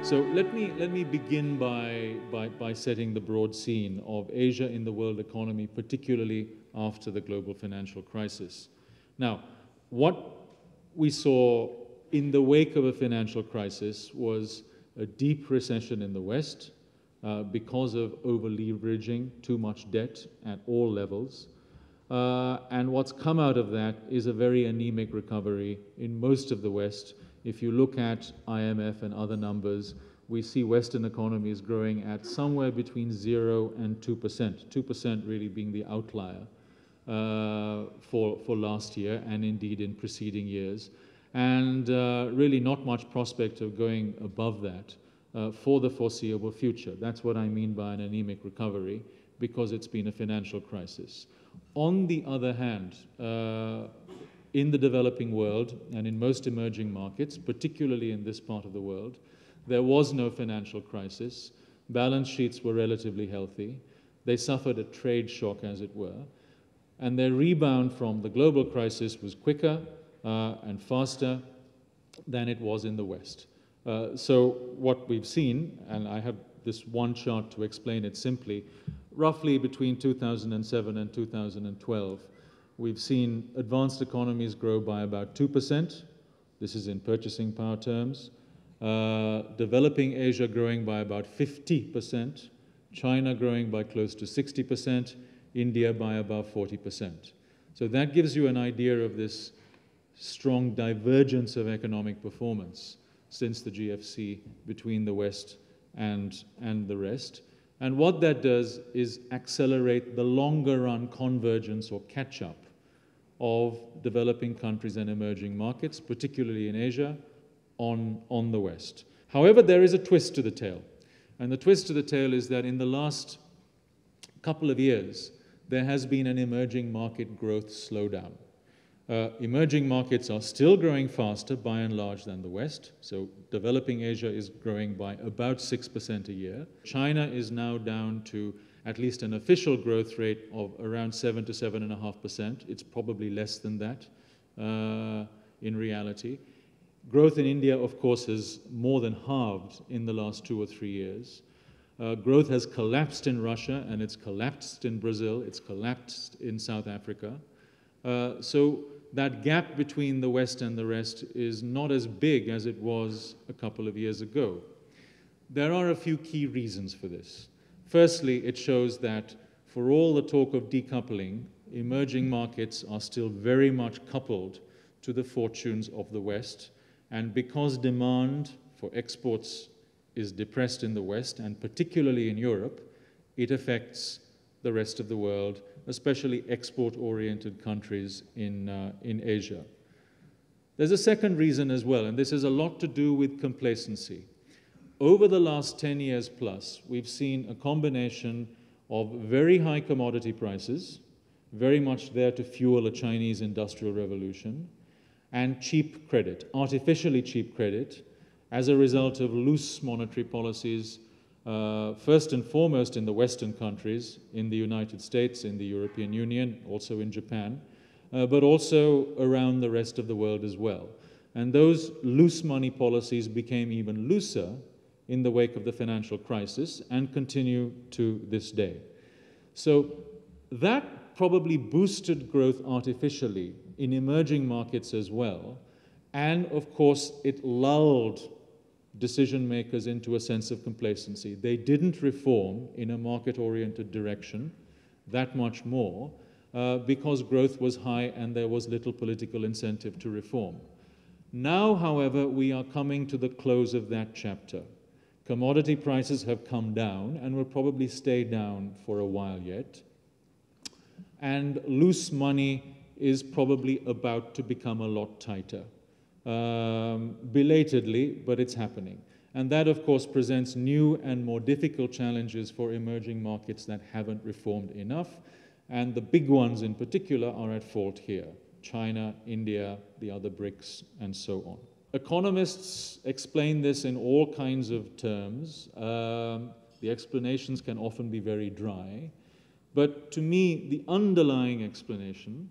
So let me begin by setting the broad scene of Asia in the world economy, particularly after the global financial crisis. Now, what we saw in the wake of a financial crisis was a deep recession in the West because of over-leveraging, too much debt at all levels. And what's come out of that is a very anemic recovery in most of the West. If you look at IMF and other numbers, we see Western economies growing at somewhere between 0 and 2%, 2% really being the outlier for last year and indeed in preceding years. And really not much prospect of going above that for the foreseeable future. That's what I mean by an anemic recovery, because it's been a financial crisis. On the other hand, in the developing world and in most emerging markets, particularly in this part of the world, there was no financial crisis. Balance sheets were relatively healthy. They suffered a trade shock, as it were. And their rebound from the global crisis was quicker and faster than it was in the West. So what we've seen, and I have this one chart to explain it simply, roughly between 2007 and 2012, we've seen advanced economies grow by about 2%. This is in purchasing power terms. Developing Asia growing by about 50%. China growing by close to 60%. India by above 40%. So that gives you an idea of this strong divergence of economic performance since the GFC between the West and the rest. And what that does is accelerate the longer run convergence or catch-up of developing countries and emerging markets, particularly in Asia, on the West. However, there is a twist to the tale. And the twist to the tale is that in the last couple of years, there has been an emerging market growth slowdown. Emerging markets are still growing faster, by and large, than the West. So developing Asia is growing by about 6% a year. China is now down to at least an official growth rate of around 7 to 7.5%. It's probably less than that in reality. Growth in India, of course, has more than halved in the last 2 or 3 years. Growth has collapsed in Russia, and it's collapsed in Brazil. It's collapsed in South Africa. So that gap between the West and the rest is not as big as it was a couple of years ago. There are a few key reasons for this. Firstly, it shows that for all the talk of decoupling, emerging markets are still very much coupled to the fortunes of the West. And because demand for exports is depressed in the West, and particularly in Europe, it affects the rest of the world, especially export-oriented countries in Asia. There's a second reason as well, and this has a lot to do with complacency. Over the last 10 years plus, we've seen a combination of very high commodity prices, very much there to fuel a Chinese industrial revolution, and cheap credit, artificially cheap credit, as a result of loose monetary policies, first and foremost in the Western countries, in the United States, in the European Union, also in Japan, but also around the rest of the world as well. And those loose money policies became even looser in the wake of the financial crisis and continue to this day. So that probably boosted growth artificially in emerging markets as well. And of course, it lulled decision makers into a sense of complacency. They didn't reform in a market-oriented direction that much more because growth was high and there was little political incentive to reform. Now, however, we are coming to the close of that chapter. Commodity prices have come down and will probably stay down for a while yet. And loose money is probably about to become a lot tighter. Belatedly, but it's happening. And that, of course, presents new and more difficult challenges for emerging markets that haven't reformed enough. And the big ones in particular are at fault here: China, India, the other BRICS, and so on. Economists explain this in all kinds of terms. The explanations can often be very dry. But to me, the underlying explanation,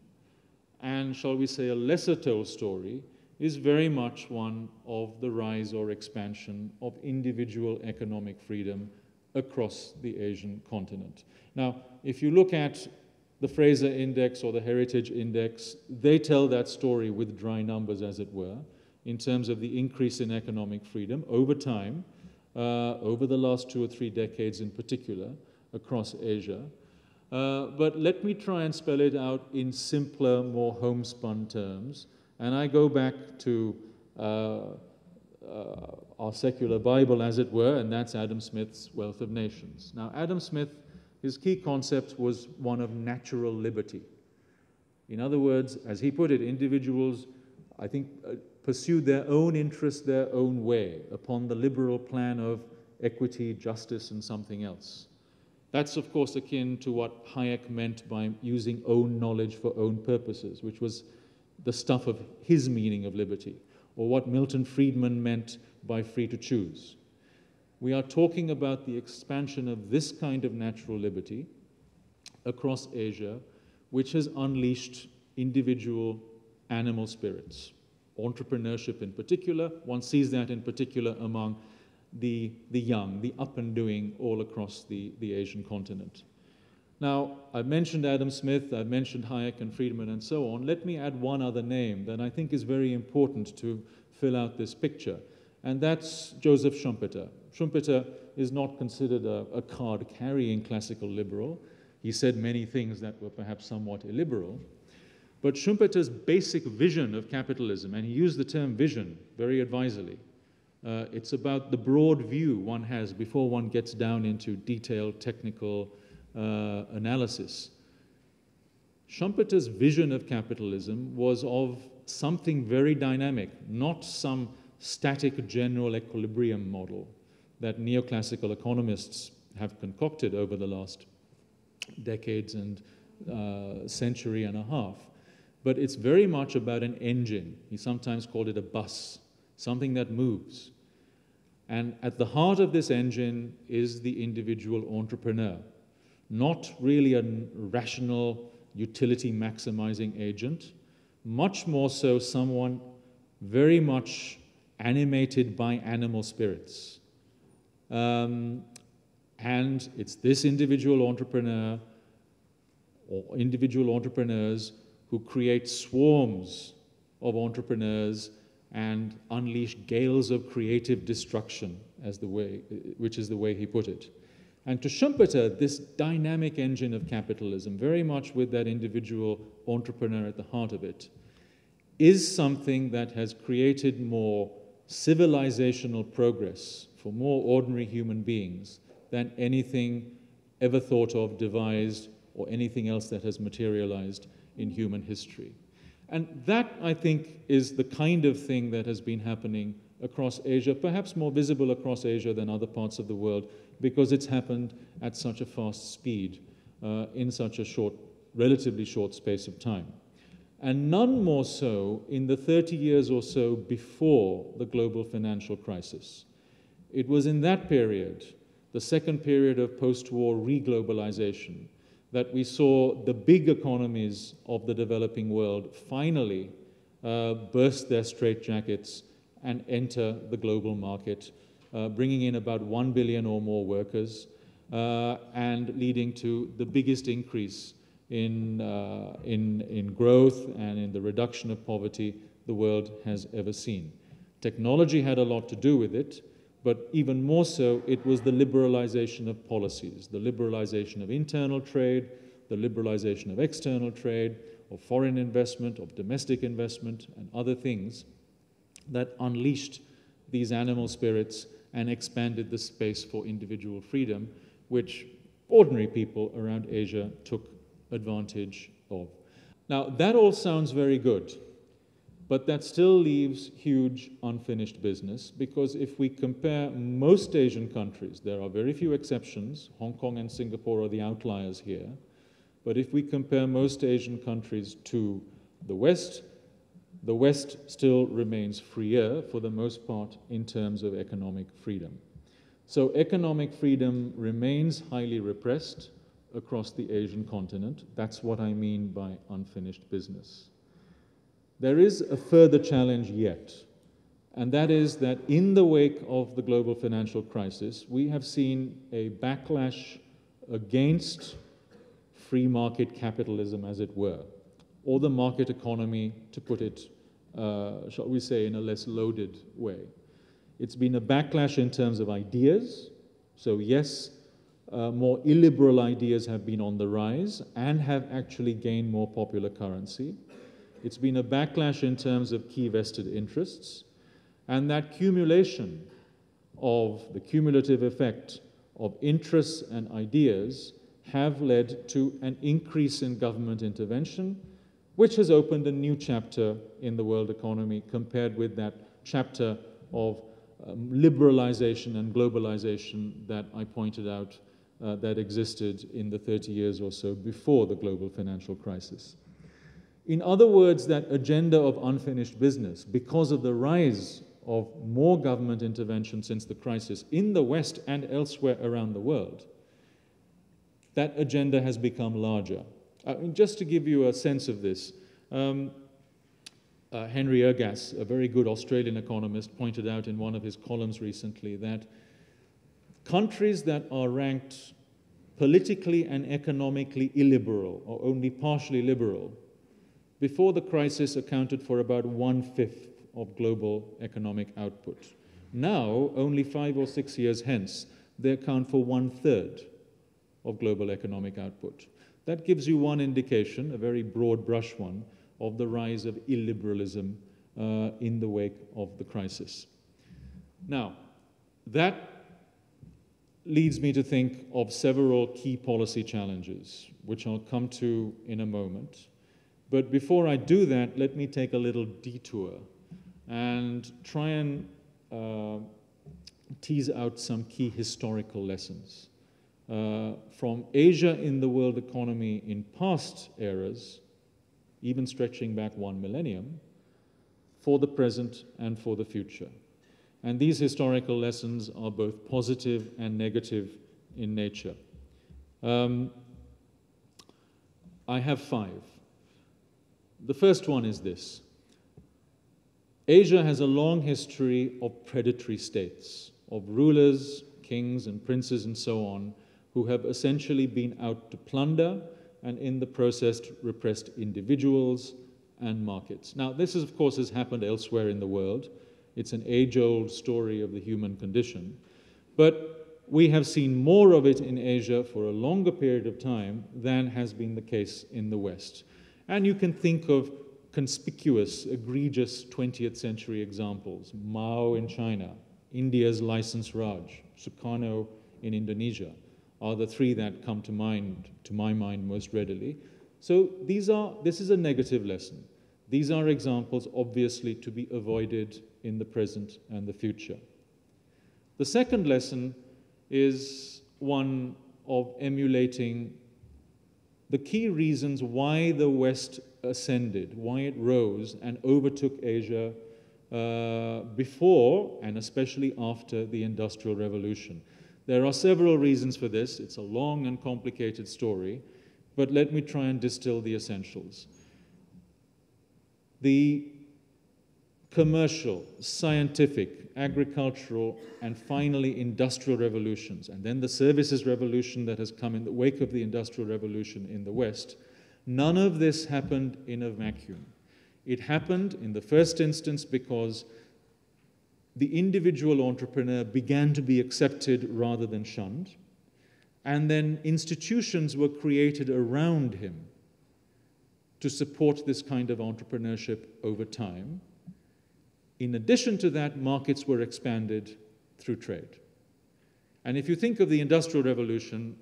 and shall we say a lesser told story, is very much one of the rise or expansion of individual economic freedom across the Asian continent. Now, if you look at the Fraser Index or the Heritage Index, they tell that story with dry numbers, as it were, in terms of the increase in economic freedom over time, over the last 2 or 3 decades in particular, across Asia. But let me try and spell it out in simpler, more homespun terms. And I go back to our secular Bible, as it were, and that's Adam Smith's Wealth of Nations. Now, Adam Smith, his key concept was one of natural liberty. In other words, as he put it, individuals, I think, pursue their own interest their own way upon the liberal plan of equity, justice, and something else. That's, of course, akin to what Hayek meant by using own knowledge for own purposes, which was the stuff of his meaning of liberty, or what Milton Friedman meant by free to choose. We are talking about the expansion of this kind of natural liberty across Asia, which has unleashed individual animal spirits, entrepreneurship in particular. One sees that in particular among the young, the up and doing all across the Asian continent. Now, I've mentioned Adam Smith, I've mentioned Hayek and Friedman and so on. Let me add one other name that I think is very important to fill out this picture, and that's Joseph Schumpeter. Schumpeter is not considered a card-carrying classical liberal. He said many things that were perhaps somewhat illiberal. But Schumpeter's basic vision of capitalism, and he used the term vision very advisedly, it's about the broad view one has before one gets down into detailed technical analysis. Schumpeter's vision of capitalism was of something very dynamic, not some static general equilibrium model that neoclassical economists have concocted over the last decades and century and a half. But it's very much about an engine. He sometimes called it a bus, something that moves. And at the heart of this engine is the individual entrepreneur, not really a rational utility maximizing agent, much more so someone very much animated by animal spirits. And it's this individual entrepreneur or individual entrepreneurs who create swarms of entrepreneurs and unleash gales of creative destruction, which is the way he put it. And to Schumpeter, this dynamic engine of capitalism, very much with that individual entrepreneur at the heart of it, is something that has created more civilizational progress for more ordinary human beings than anything ever thought of, devised, or anything else that has materialized in human history. And that, I think, is the kind of thing that has been happening across Asia, perhaps more visible across Asia than other parts of the world, because it's happened at such a fast speed, in such a relatively short space of time. And none more so in the 30 years or so before the global financial crisis. It was in that period, the second period of post-war reglobalization, that we saw the big economies of the developing world finally burst their straitjackets and enter the global market, bringing in about 1 billion or more workers and leading to the biggest increase in growth and in the reduction of poverty the world has ever seen. Technology had a lot to do with it, but even more so, it was the liberalization of policies, the liberalization of internal trade, the liberalization of external trade, of foreign investment, of domestic investment, and other things that unleashed these animal spirits and expanded the space for individual freedom, which ordinary people around Asia took advantage of. Now, that all sounds very good, but that still leaves huge unfinished business, because if we compare most Asian countries, there are very few exceptions, Hong Kong and Singapore are the outliers here, but if we compare most Asian countries to the West still remains freer for the most part in terms of economic freedom. So economic freedom remains highly repressed across the Asian continent. That's what I mean by unfinished business. There is a further challenge yet, and that is that in the wake of the global financial crisis, we have seen a backlash against free market capitalism, as it were, or the market economy, to put it, shall we say, in a less loaded way. It's been a backlash in terms of ideas. So yes, more illiberal ideas have been on the rise and have actually gained more popular currency. It's been a backlash in terms of key vested interests, and that accumulation of the cumulative effect of interests and ideas have led to an increase in government intervention, which has opened a new chapter in the world economy compared with that chapter of liberalization and globalization that I pointed out that existed in the 30 years or so before the global financial crisis. In other words, that agenda of unfinished business, because of the rise of more government intervention since the crisis in the West and elsewhere around the world, that agenda has become larger. Just to give you a sense of this, Henry Ergas, a very good Australian economist, pointed out in one of his columns recently that countries that are ranked politically and economically illiberal, or only partially liberal, before the crisis accounted for about 1/5 of global economic output. Now, only 5 or 6 years hence, they account for 1/3 of global economic output. That gives you one indication, a very broad brush one, of the rise of illiberalism in the wake of the crisis. Now, that leads me to think of several key policy challenges, which I'll come to in a moment. But before I do that, let me take a little detour and try and tease out some key historical lessons from Asia in the world economy in past eras, even stretching back 1 millennium, for the present and for the future. And these historical lessons are both positive and negative in nature. I have 5. The first one is this. Asia has a long history of predatory states, of rulers, kings and princes and so on, who have essentially been out to plunder and in the process repressed individuals and markets. Now, this, of course, has happened elsewhere in the world. It's an age-old story of the human condition. But we have seen more of it in Asia for a longer period of time than has been the case in the West. And you can think of conspicuous, egregious 20th century examples. Mao in China, India's licensed Raj, Sukarno in Indonesia are the 3 that come to mind, to my mind, most readily. So this is a negative lesson. These are examples, obviously, to be avoided in the present and the future. The second lesson is one of emulating the key reasons why the West ascended, why it rose and overtook Asia before and especially after the Industrial Revolution. There are several reasons for this. It's a long and complicated story, but let me try and distill the essentials. The commercial, scientific, agricultural, and finally industrial revolutions, and then the services revolution that has come in the wake of the Industrial Revolution in the West, none of this happened in a vacuum. It happened in the first instance because the individual entrepreneur began to be accepted rather than shunned, and then institutions were created around him to support this kind of entrepreneurship over time. In addition to that, markets were expanded through trade. And if you think of the Industrial Revolution,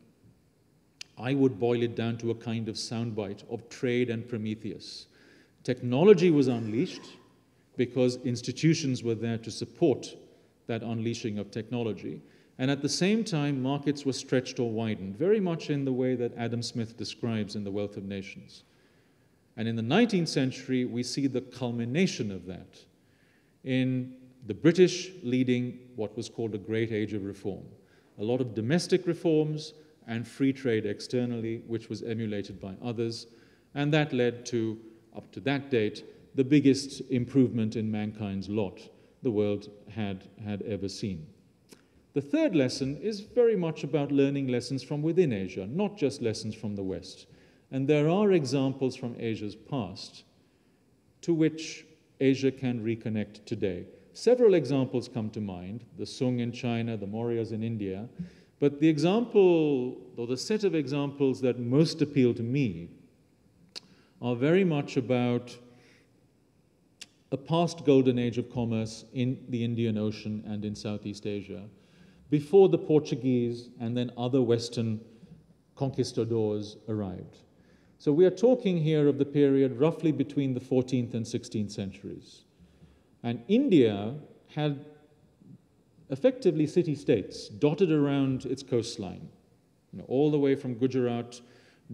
I would boil it down to a kind of soundbite of trade and Prometheus. Technology was unleashed because institutions were there to support that unleashing of technology. And at the same time, markets were stretched or widened, very much in the way that Adam Smith describes in The Wealth of Nations. And in the 19th century, we see the culmination of that in the British leading what was called a Great Age of Reform. A lot of domestic reforms and free trade externally, which was emulated by others, and that led to, up to that date, the biggest improvement in mankind's lot the world had ever seen. The third lesson is very much about learning lessons from within Asia, not just lessons from the West. And there are examples from Asia's past to which Asia can reconnect today. Several examples come to mind, the Sung in China, the Mauryas in India, but the example, or the set of examples that most appeal to me are very much about a past golden age of commerce in the Indian Ocean and in Southeast Asia, before the Portuguese and then other Western conquistadors arrived. So we are talking here of the period roughly between the 14th and 16th centuries. And India had effectively city-states dotted around its coastline, all the way from Gujarat,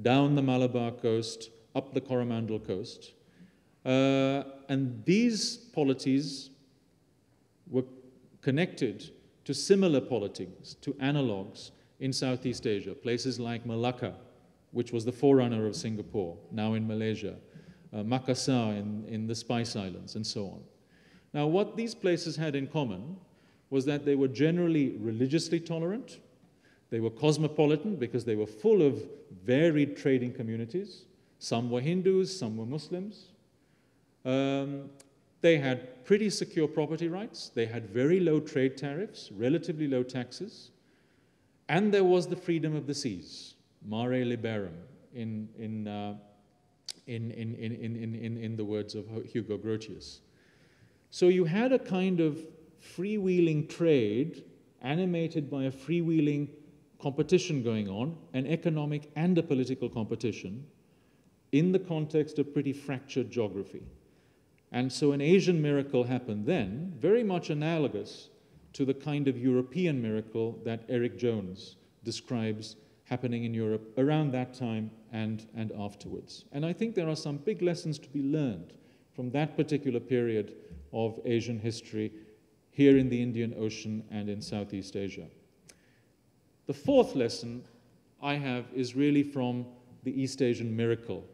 down the Malabar coast, up the Coromandel coast. And these polities were connected to similar polities, to analogues in Southeast Asia, places like Malacca, which was the forerunner of Singapore, now in Malaysia, Makassar in the Spice Islands, and so on. Now, what these places had in common was that they were generally religiously tolerant, they were cosmopolitan because they were full of varied trading communities. Some were Hindus, some were Muslims. They had pretty secure property rights, they had very low trade tariffs, relatively low taxes, and there was the freedom of the seas, mare liberum, in the words of Hugo Grotius. So you had a kind of freewheeling trade animated by a freewheeling competition going on, an economic and a political competition, in the context of pretty fractured geography. And so an Asian miracle happened then, very much analogous to the kind of European miracle that Eric Jones describes happening in Europe around that time and afterwards. And I think there are some big lessons to be learned from that particular period of Asian history here in the Indian Ocean and in Southeast Asia. The fourth lesson I have is really from the East Asian miracle,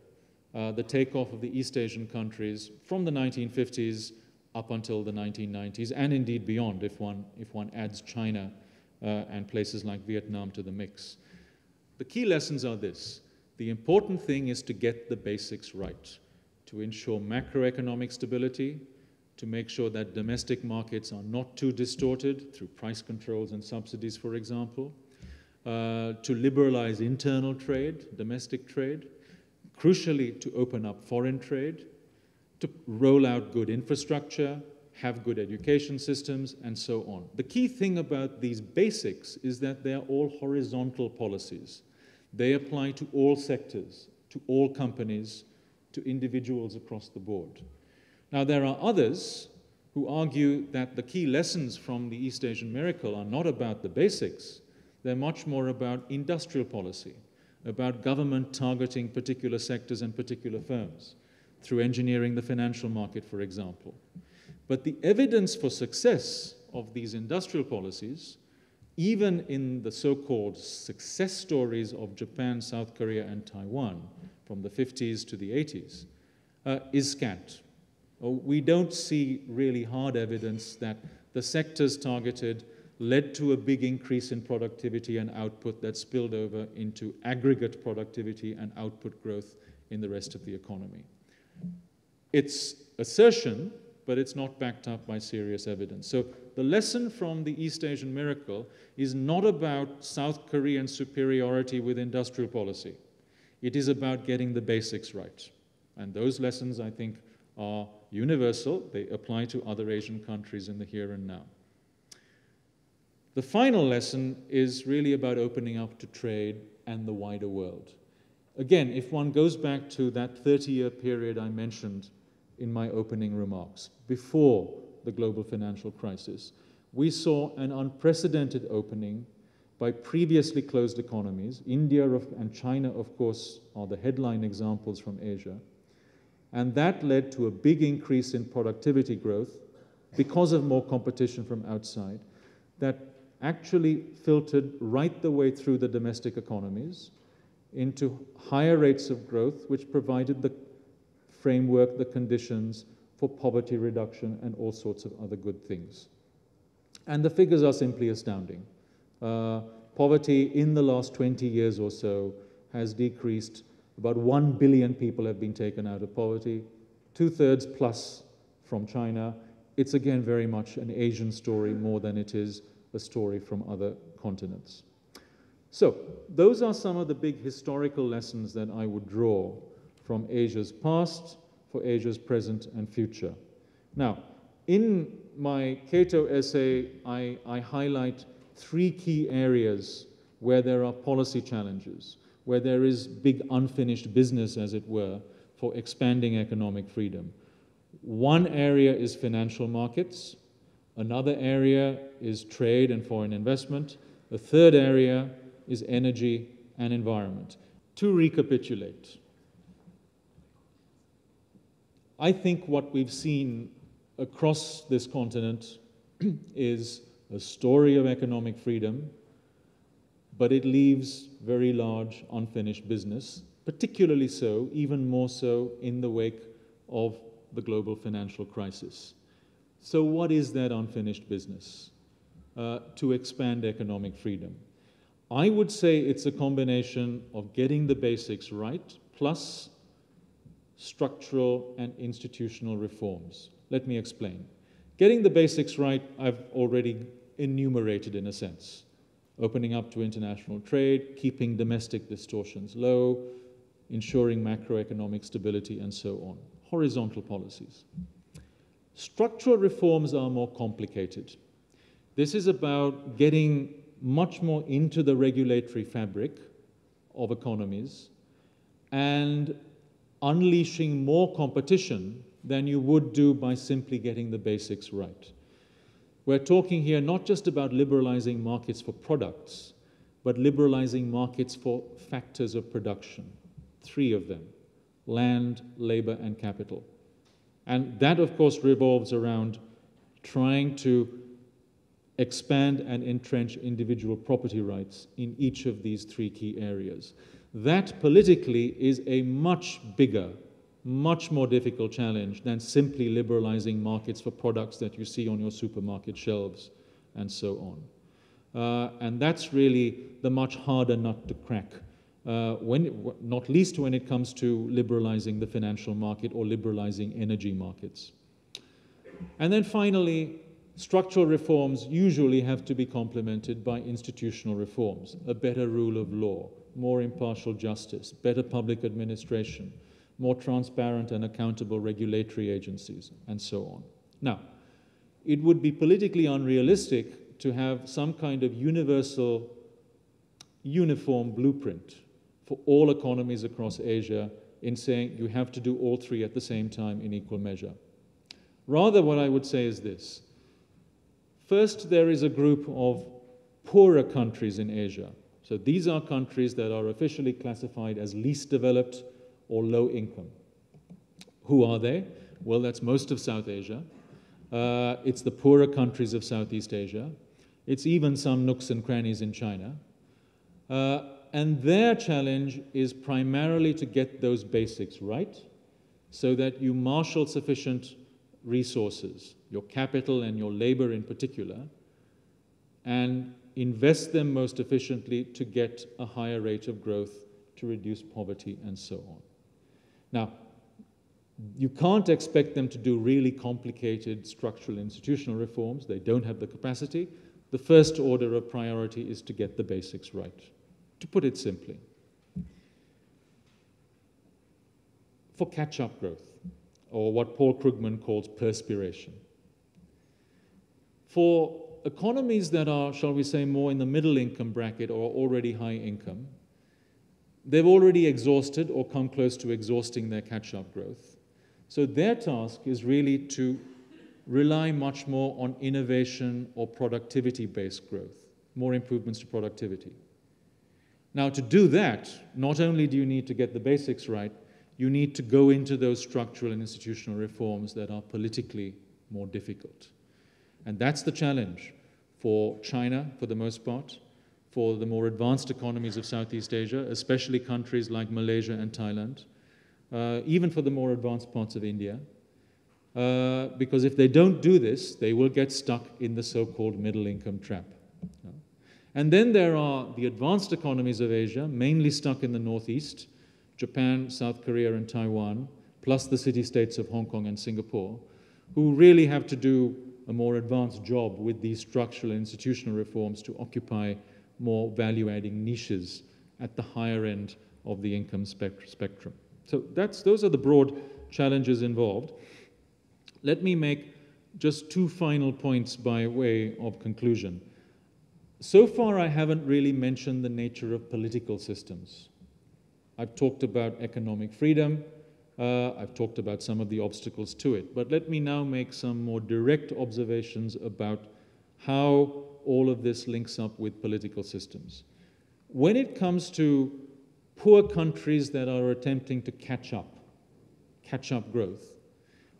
the takeoff of the East Asian countries from the 1950s up until the 1990s, and indeed beyond if one adds China and places like Vietnam to the mix. The key lessons are this. The important thing is to get the basics right, to ensure macroeconomic stability, to make sure that domestic markets are not too distorted through price controls and subsidies, for example, to liberalize internal trade, domestic trade, crucially to open up foreign trade, to roll out good infrastructure, have good education systems, and so on. The key thing about these basics is that they are all horizontal policies. They apply to all sectors, to all companies, to individuals across the board. Now, there are others who argue that the key lessons from the East Asian miracle are not about the basics. They're much more about industrial policy, about government targeting particular sectors and particular firms through engineering the financial market, for example. But the evidence for success of these industrial policies, even in the so-called success stories of Japan, South Korea, and Taiwan from the 50s to the 80s, is scant. We don't see really hard evidence that the sectors targeted led to a big increase in productivity and output that spilled over into aggregate productivity and output growth in the rest of the economy. It's assertion, but it's not backed up by serious evidence. So the lesson from the East Asian miracle is not about South Korean superiority with industrial policy. It is about getting the basics right. And those lessons, I think, are universal. They apply to other Asian countries in the here and now. The final lesson is really about opening up to trade and the wider world. Again, if one goes back to that 30-year period I mentioned in my opening remarks, before the global financial crisis, we saw an unprecedented opening by previously closed economies. India and China, of course, are the headline examples from Asia. And that led to a big increase in productivity growth because of more competition from outside that actually filtered right the way through the domestic economies into higher rates of growth, which provided the framework, the conditions for poverty reduction, and all sorts of other good things. And the figures are simply astounding. Poverty in the last 20 years or so has decreased. About 1 billion people have been taken out of poverty, 2/3 plus from China. It's again very much an Asian story more than it is a story from other continents. So those are some of the big historical lessons that I would draw from Asia's past for Asia's present and future. Now, in my Cato essay, I highlight 3 key areas where there are policy challenges, where there is big unfinished business, as it were, for expanding economic freedom. One area is financial markets. Another area is trade and foreign investment. The third area is energy and environment. To recapitulate, I think what we've seen across this continent is a story of economic freedom, but it leaves very large unfinished business, particularly so, even more so, in the wake of the global financial crisis. So what is that unfinished business to expand economic freedom? I would say it's a combination of getting the basics right, plus structural and institutional reforms. Let me explain. Getting the basics right, I've already enumerated in a sense. Opening up to international trade, keeping domestic distortions low, ensuring macroeconomic stability, and so on. Horizontal policies. Structural reforms are more complicated. This is about getting much more into the regulatory fabric of economies and unleashing more competition than you would do by simply getting the basics right. We're talking here not just about liberalizing markets for products, but liberalizing markets for factors of production. 3 of them: land, labor, and capital. And that, of course, revolves around trying to expand and entrench individual property rights in each of these 3 key areas. That politically is a much bigger, much more difficult challenge than simply liberalizing markets for products that you see on your supermarket shelves and so on. And that's really the much harder nut to crack, not least when it comes to liberalizing the financial market or liberalizing energy markets. And then finally, structural reforms usually have to be complemented by institutional reforms, a better rule of law, more impartial justice, better public administration, more transparent and accountable regulatory agencies, and so on. Now, it would be politically unrealistic to have some kind of universal, uniform blueprint for all economies across Asia in saying you have to do all 3 at the same time in equal measure. Rather, what I would say is this. First, there is a group of poorer countries in Asia. So these are countries that are officially classified as least developed or low income. Who are they? Well, that's most of South Asia. It's the poorer countries of Southeast Asia. It's even some nooks and crannies in China. And their challenge is primarily to get those basics right so that you marshal sufficient resources, your capital and your labor in particular, and invest them most efficiently to get a higher rate of growth, to reduce poverty, and so on. Now, you can't expect them to do really complicated structural institutional reforms. They don't have the capacity. The first order of priority is to get the basics right, to put it simply. For catch-up growth, or what Paul Krugman calls perspiration. For economies that are, shall we say, more in the middle income bracket or already high income, they've already exhausted or come close to exhausting their catch-up growth. So their task is really to rely much more on innovation or productivity-based growth, more improvements to productivity. Now, to do that, not only do you need to get the basics right, you need to go into those structural and institutional reforms that are politically more difficult. And that's the challenge for China, for the most part, for the more advanced economies of Southeast Asia, especially countries like Malaysia and Thailand, even for the more advanced parts of India. because if they don't do this, they will get stuck in the so-called middle income trap. And then there are the advanced economies of Asia, mainly stuck in the northeast, Japan, South Korea, and Taiwan, plus the city-states of Hong Kong and Singapore, who really have to do a more advanced job with these structural and institutional reforms to occupy more value-adding niches at the higher end of the income spectrum. So those are the broad challenges involved. Let me make just two final points by way of conclusion. So far, I haven't really mentioned the nature of political systems. I've talked about economic freedom. I've talked about some of the obstacles to it. But let me now make some more direct observations about how all of this links up with political systems. When it comes to poor countries that are attempting to catch up growth,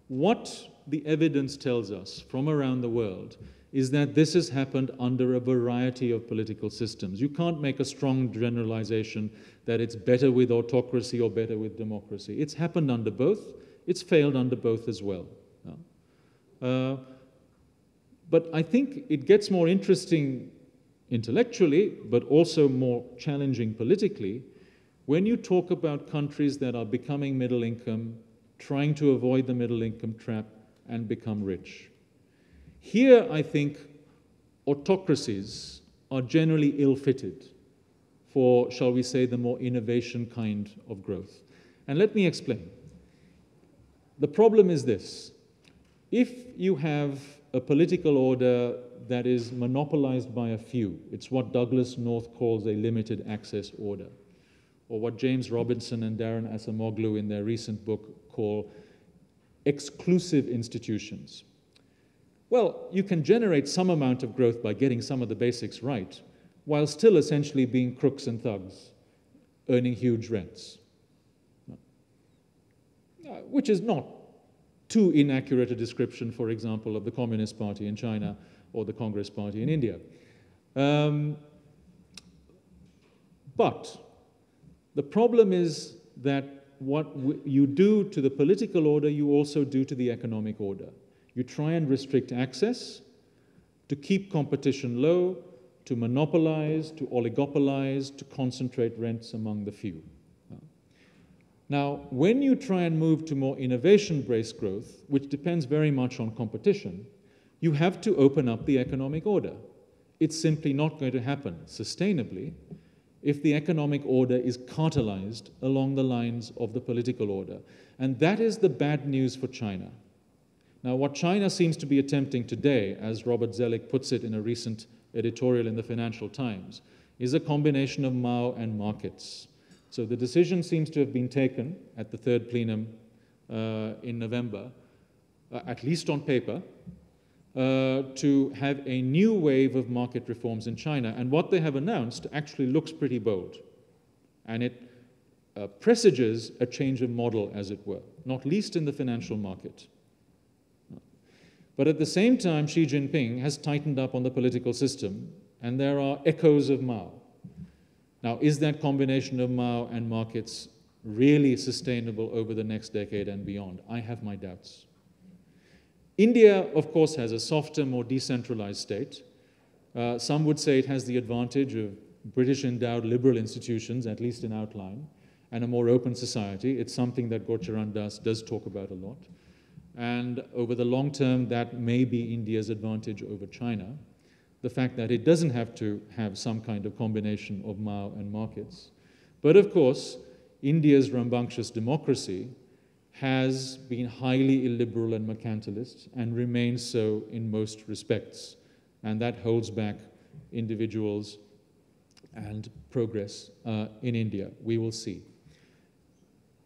what the evidence tells us from around the world is that this has happened under a variety of political systems. You can't make a strong generalization that it's better with autocracy or better with democracy. It's happened under both. It's failed under both as well. But I think it gets more interesting intellectually, but also more challenging politically, when you talk about countries that are becoming middle income, trying to avoid the middle income trap, and become rich. Here, I think, autocracies are generally ill-fitted for, shall we say, the more innovation kind of growth. And let me explain. The problem is this. If you have a political order that is monopolized by a few, it's what Douglas North calls a limited access order, or what James Robinson and Darren Acemoglu in their recent book call exclusive institutions. Well, you can generate some amount of growth by getting some of the basics right, while still essentially being crooks and thugs, earning huge rents. Which is not too inaccurate a description, for example, of the Communist Party in China or the Congress Party in India. But the problem is that what you do to the political order, you also do to the economic order. You try and restrict access to keep competition low, to monopolize, to oligopolize, to concentrate rents among the few. Now, when you try and move to more innovation-based growth, which depends very much on competition, you have to open up the economic order. It's simply not going to happen sustainably if the economic order is cartelized along the lines of the political order. And that is the bad news for China. Now, what China seems to be attempting today, as Robert Zoellick puts it in a recent editorial in the Financial Times, is a combination of Mao and markets. So the decision seems to have been taken at the third plenum in November, at least on paper, to have a new wave of market reforms in China. And what they have announced actually looks pretty bold. And it presages a change of model, as it were, not least in the financial market. But at the same time, Xi Jinping has tightened up on the political system, and there are echoes of Mao. Now, is that combination of Mao and markets really sustainable over the next decade and beyond? I have my doubts. India, of course, has a softer, more decentralized state. Some would say it has the advantage of British-endowed liberal institutions, at least in outline, and a more open society. It's something that Gurcharan Das does talk about a lot. And over the long term, that may be India's advantage over China. The fact that it doesn't have to have some kind of combination of Mao and markets. But of course, India's rambunctious democracy has been highly illiberal and mercantilist and remains so in most respects. And that holds back individuals and progress in India. We will see.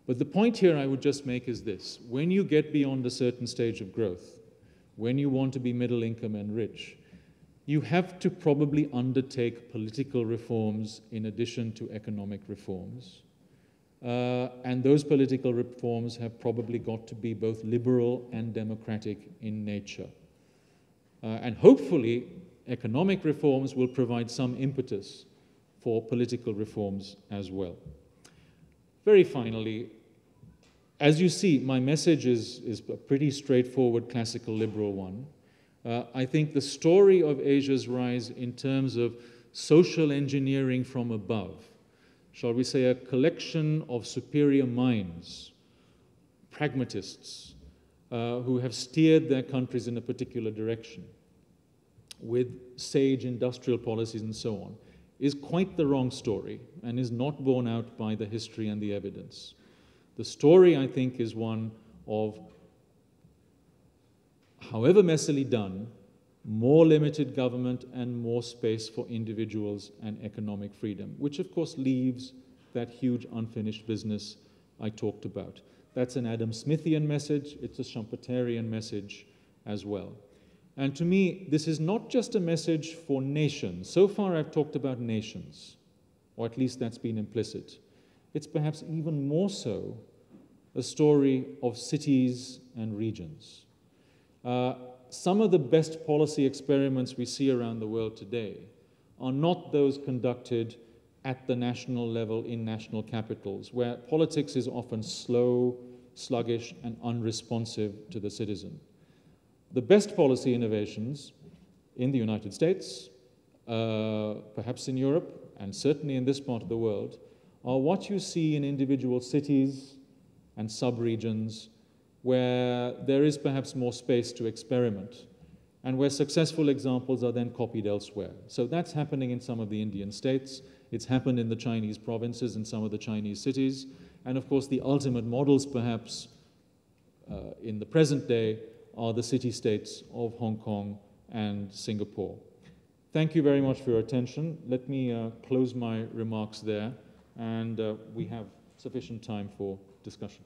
But the point here I would just make is this. When you get beyond a certain stage of growth, when you want to be middle income and rich, you have to probably undertake political reforms in addition to economic reforms. And those political reforms have probably got to be both liberal and democratic in nature. And hopefully, economic reforms will provide some impetus for political reforms as well. Very finally, As you see, my message is a pretty straightforward classical liberal one. I think the story of Asia's rise in terms of social engineering from above, shall we say a collection of superior minds, pragmatists, who have steered their countries in a particular direction with sage industrial policies and so on, is quite the wrong story and is not borne out by the history and the evidence. The story, I think, is one of, however messily done, more limited government and more space for individuals and economic freedom, which of course leaves that huge unfinished business I talked about. That's an Adam Smithian message, it's a Schumpeterian message as well. And to me, this is not just a message for nations. So far I've talked about nations, or at least that's been implicit. It's perhaps even more so a story of cities and regions. Some of the best policy experiments we see around the world today are not those conducted at the national level in national capitals, where politics is often slow, sluggish, and unresponsive to the citizen. The best policy innovations in the United States, perhaps in Europe, and certainly in this part of the world, are what you see in individual cities and sub-regions where there is perhaps more space to experiment and where successful examples are then copied elsewhere. So that's happening in some of the Indian states. It's happened in the Chinese provinces and some of the Chinese cities. And of course, the ultimate models perhaps in the present day are the city-states of Hong Kong and Singapore. Thank you very much for your attention. Let me close my remarks there, and we have sufficient time for discussion.